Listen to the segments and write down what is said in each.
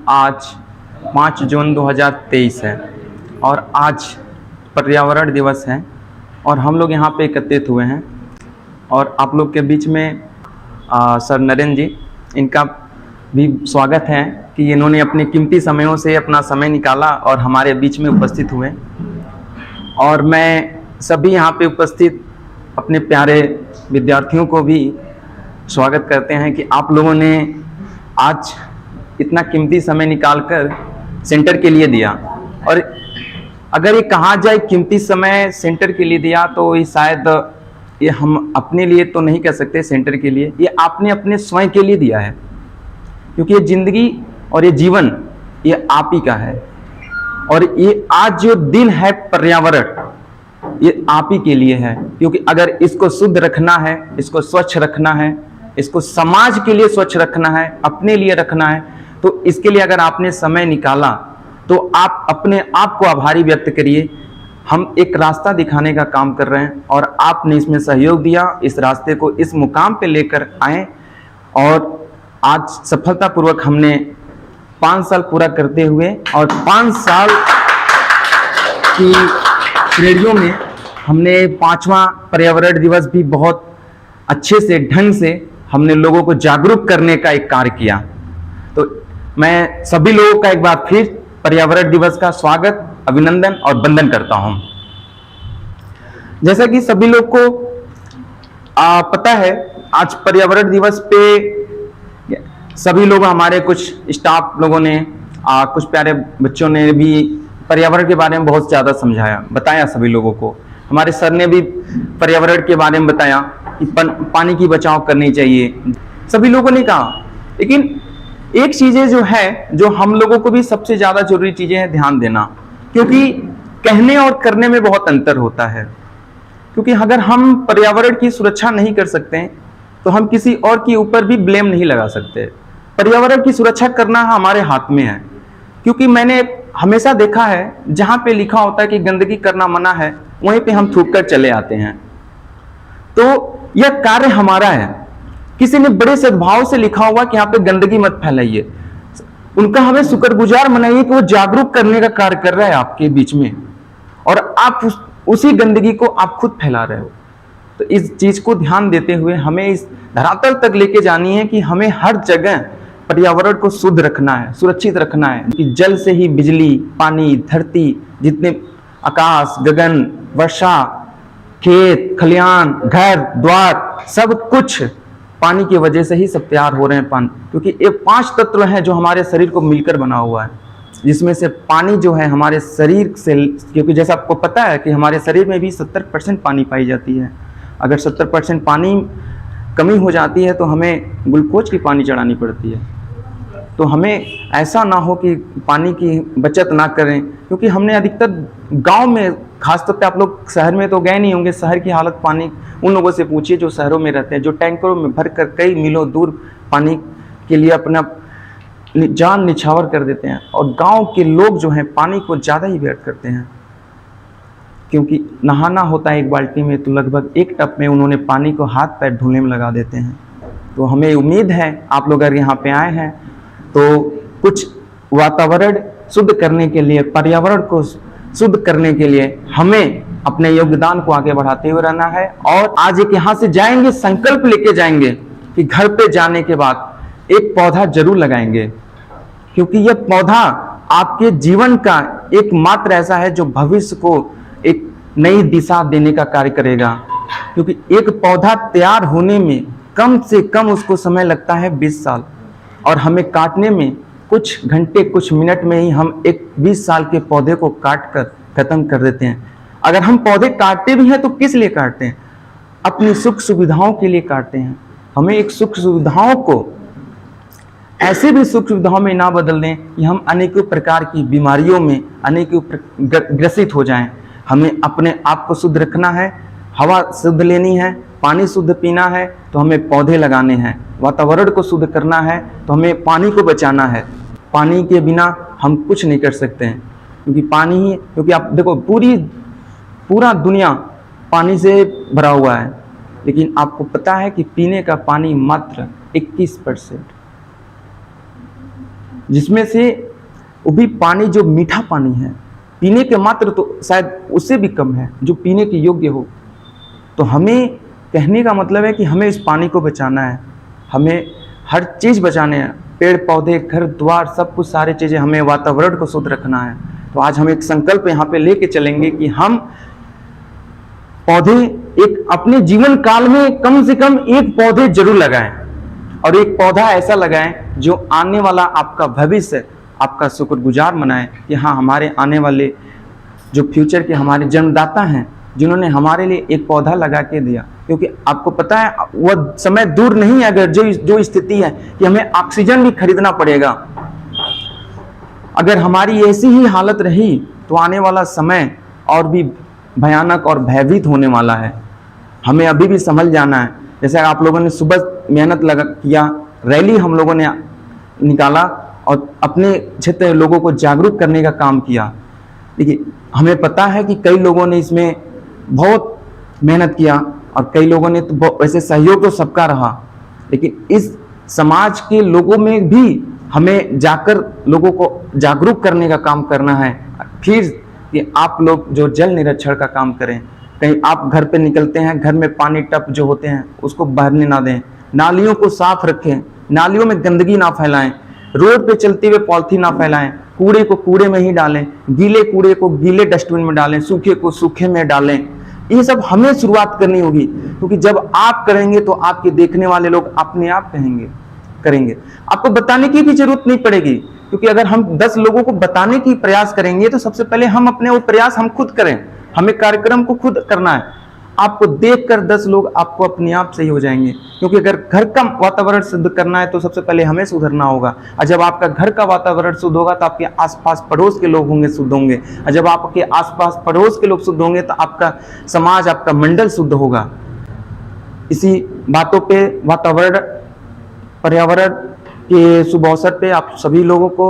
आज 5 जून 2023 है और आज पर्यावरण दिवस है और हम लोग यहाँ पे एकत्रित हुए हैं और आप लोग के बीच में सर नरेंद्र जी, इनका भी स्वागत है कि इन्होंने अपने कीमती समयों से अपना समय निकाला और हमारे बीच में उपस्थित हुए। और मैं सभी यहाँ पे उपस्थित अपने प्यारे विद्यार्थियों को भी स्वागत करते हैं कि आप लोगों ने आज इतना कीमती समय निकालकर सेंटर के लिए दिया। और अगर ये कहा जाए कीमती समय सेंटर के लिए दिया तो ये शायद ये हम अपने लिए तो नहीं कह सकते, सेंटर के लिए ये आपने अपने स्वयं के लिए दिया है, क्योंकि ये जिंदगी और ये जीवन ये आप ही का है। और ये आज जो दिन है पर्यावरण, ये आप ही के लिए है, क्योंकि अगर इसको शुद्ध रखना है, इसको स्वच्छ रखना है, इसको समाज के लिए स्वच्छ रखना है, अपने लिए रखना है, तो इसके लिए अगर आपने समय निकाला तो आप अपने आप को आभारी व्यक्त करिए। हम एक रास्ता दिखाने का काम कर रहे हैं और आपने इसमें सहयोग दिया, इस रास्ते को इस मुकाम पे लेकर आए और आज सफलतापूर्वक हमने 5 साल पूरा करते हुए और 5 साल की श्रेणियों में हमने 5वां पर्यावरण दिवस भी बहुत अच्छे से ढंग से हमने लोगों को जागरूक करने का एक कार्य किया। तो मैं सभी लोगों का एक बार फिर पर्यावरण दिवस का स्वागत, अभिनंदन और वंदन करता हूं। जैसा कि सभी लोग को पता है, आज पर्यावरण दिवस पे सभी लोग, हमारे कुछ स्टाफ लोगों ने, कुछ प्यारे बच्चों ने भी पर्यावरण के बारे में बहुत ज़्यादा समझाया, बताया सभी लोगों को। हमारे सर ने भी पर्यावरण के बारे में बताया कि पानी की बचाव करनी चाहिए, सभी लोगों ने कहा। लेकिन एक चीज़ें जो है, जो हम लोगों को भी सबसे ज़्यादा जरूरी चीज़ें हैं ध्यान देना, क्योंकि कहने और करने में बहुत अंतर होता है। क्योंकि अगर हम पर्यावरण की सुरक्षा नहीं कर सकते तो हम किसी और के ऊपर भी ब्लेम नहीं लगा सकते। पर्यावरण की सुरक्षा करना हमारे हाथ में है, क्योंकि मैंने हमेशा देखा है जहाँ पे लिखा होता है कि गंदगी करना मना है, वहीं पे हम थूक कर चले आते हैं। तो यह कार्य हमारा है। किसी ने बड़े सद्भाव से लिखा हुआ कि यहाँ पे गंदगी मत फैलाइए, उनका हमें शुक्रगुजार मनाइए कि वो जागरूक करने का कार्य कर रहा है आपके बीच में, और आप उसी गंदगी को आप खुद फैला रहे हो। तो इस चीज को ध्यान देते हुए हमें इस धरातल तक लेके जानी है कि हमें हर जगह पर्यावरण को शुद्ध रखना है, सुरक्षित रखना है। कि जल से ही बिजली, पानी, धरती, जितने आकाश, गगन, वर्षा, खेत खलिहान, घर द्वार, सब कुछ पानी की वजह से ही सब तैयार हो रहे हैं। पानी, क्योंकि ये 5 तत्व हैं जो हमारे शरीर को मिलकर बना हुआ है, जिसमें से पानी जो है हमारे शरीर से, क्योंकि जैसा आपको पता है कि हमारे शरीर में भी 70% पानी पाई जाती है। अगर 70% पानी कमी हो जाती है तो हमें ग्लूकोज की पानी चढ़ानी पड़ती है। तो हमें ऐसा ना हो कि पानी की बचत ना करें, क्योंकि हमने अधिकतर गांव में, खासतौर पे आप लोग शहर में तो गए नहीं होंगे, शहर की हालत पानी उन लोगों से पूछिए जो शहरों में रहते हैं, जो टैंकरों में भरकर कई मीलों दूर पानी के लिए अपना जान निछावर कर देते हैं। और गांव के लोग जो हैं पानी को ज़्यादा ही व्यर्थ करते हैं, क्योंकि नहाना होता है एक बाल्टी में तो लगभग 1 टब में उन्होंने पानी को हाथ पैर धुलने में लगा देते हैं। तो हमें उम्मीद है आप लोग अगर यहाँ पे आए हैं तो कुछ वातावरण शुद्ध करने के लिए, पर्यावरण को शुद्ध करने के लिए हमें अपने योगदान को आगे बढ़ाते हुए रहना है। और आज एक यहाँ से जाएंगे, संकल्प लेके जाएंगे कि घर पे जाने के बाद एक पौधा जरूर लगाएंगे, क्योंकि यह पौधा आपके जीवन का एकमात्र ऐसा है जो भविष्य को एक नई दिशा देने का कार्य करेगा। क्योंकि एक पौधा तैयार होने में कम से कम उसको समय लगता है 20 साल, और हमें काटने में कुछ घंटे, कुछ मिनट में ही हम एक 20 साल के पौधे को काट कर खत्म कर देते हैं। अगर हम पौधे काटते भी हैं तो किस लिए काटते हैं? अपनी सुख सुविधाओं के लिए काटते हैं। हमें एक सुख सुविधाओं को ऐसे भी सुख सुविधाओं में ना बदल दें कि हम अनेकों प्रकार की बीमारियों में अनेकों ग्रसित हो जाएं। हमें अपने आप को शुद्ध रखना है, हवा शुद्ध लेनी है, पानी शुद्ध पीना है तो हमें पौधे लगाने हैं, वातावरण को शुद्ध करना है तो हमें पानी को बचाना है। पानी के बिना हम कुछ नहीं कर सकते हैं, क्योंकि पानी ही, क्योंकि आप देखो पूरा दुनिया पानी से भरा हुआ है, लेकिन आपको पता है कि पीने का पानी मात्र 21%। जिसमें से वो भी पानी जो मीठा पानी है, पीने के मात्र तो शायद उससे भी कम है, जो पीने के योग्य हो। तो हमें कहने का मतलब है कि हमें इस पानी को बचाना है, हमें हर चीज़ बचाने हैं, पेड़ पौधे, घर द्वार, सब कुछ, सारी चीज़ें, हमें वातावरण को शुद्ध रखना है। तो आज हम एक संकल्प यहाँ पे लेके चलेंगे कि हम पौधे एक अपने जीवन काल में कम से कम एक पौधे जरूर लगाएं, और एक पौधा ऐसा लगाएं जो आने वाला आपका भविष्य, आपका शुक्रगुजार मनाएं कि हाँ, हमारे आने वाले जो फ्यूचर के हमारे जन्मदाता हैं, जिन्होंने हमारे लिए एक पौधा लगा के दिया। क्योंकि आपको पता है वह समय दूर नहीं है, अगर जो स्थिति है कि हमें ऑक्सीजन भी खरीदना पड़ेगा। अगर हमारी ऐसी ही हालत रही तो आने वाला समय और भी भयानक और भयभीत होने वाला है। हमें अभी भी संभल जाना है। जैसे आप लोगों ने सुबह मेहनत लगा किया, रैली हम लोगों ने निकाला और अपने क्षेत्र के लोगों को जागरूक करने का काम किया। देखिए, हमें पता है कि कई लोगों ने इसमें बहुत मेहनत किया और कई लोगों ने तो वैसे सहयोग तो सबका रहा, लेकिन इस समाज के लोगों में भी हमें जाकर लोगों को जागरूक करने का काम करना है। फिर कि आप लोग जो जल निरीक्षण का काम करें, कहीं आप घर पे निकलते हैं, घर में पानी टप जो होते हैं उसको बहने ना दें, नालियों को साफ रखें, नालियों में गंदगी ना फैलाएं, रोड पे चलते हुए पॉलिथीन ना फैलाएं, कूड़े को कूड़े में ही डालें, गीले कूड़े को गीले डस्टबिन में डालें, सूखे को सूखे में डालें। ये सब हमें शुरुआत करनी होगी, क्योंकि जब आप करेंगे तो आपके देखने वाले लोग अपने आप करेंगे। आपको बताने की भी जरूरत नहीं पड़ेगी, क्योंकि अगर हम 10 लोगों को बताने की प्रयास करेंगे तो सबसे पहले हम अपने वो प्रयास हम खुद करें। हमें कार्यक्रम को खुद करना है। आपको देखकर 10 लोग आपको अपने आप सही हो जाएंगे, क्योंकि अगर घर का वातावरण शुद्ध करना है तो सबसे पहले हमें सुधरना होगा। और जब आपका घर का वातावरण शुद्ध होगा तो आपके आसपास पड़ोस के लोग होंगे शुद्ध होंगे, और जब आपके आसपास पड़ोस के लोग शुद्ध होंगे तो आपका समाज, आपका मंडल शुद्ध होगा। इसी बातों पे पर्यावरण के शुभ अवसर पे आप सभी लोगों को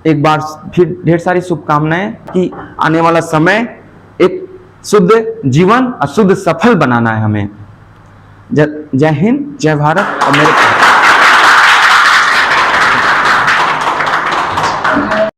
एक बार फिर ढेर सारी शुभकामनाएं कि आने वाला समय एक शुद्ध जीवन और शुद्ध सफल बनाना है हमें। जय हिंद, जय भारत और मेरे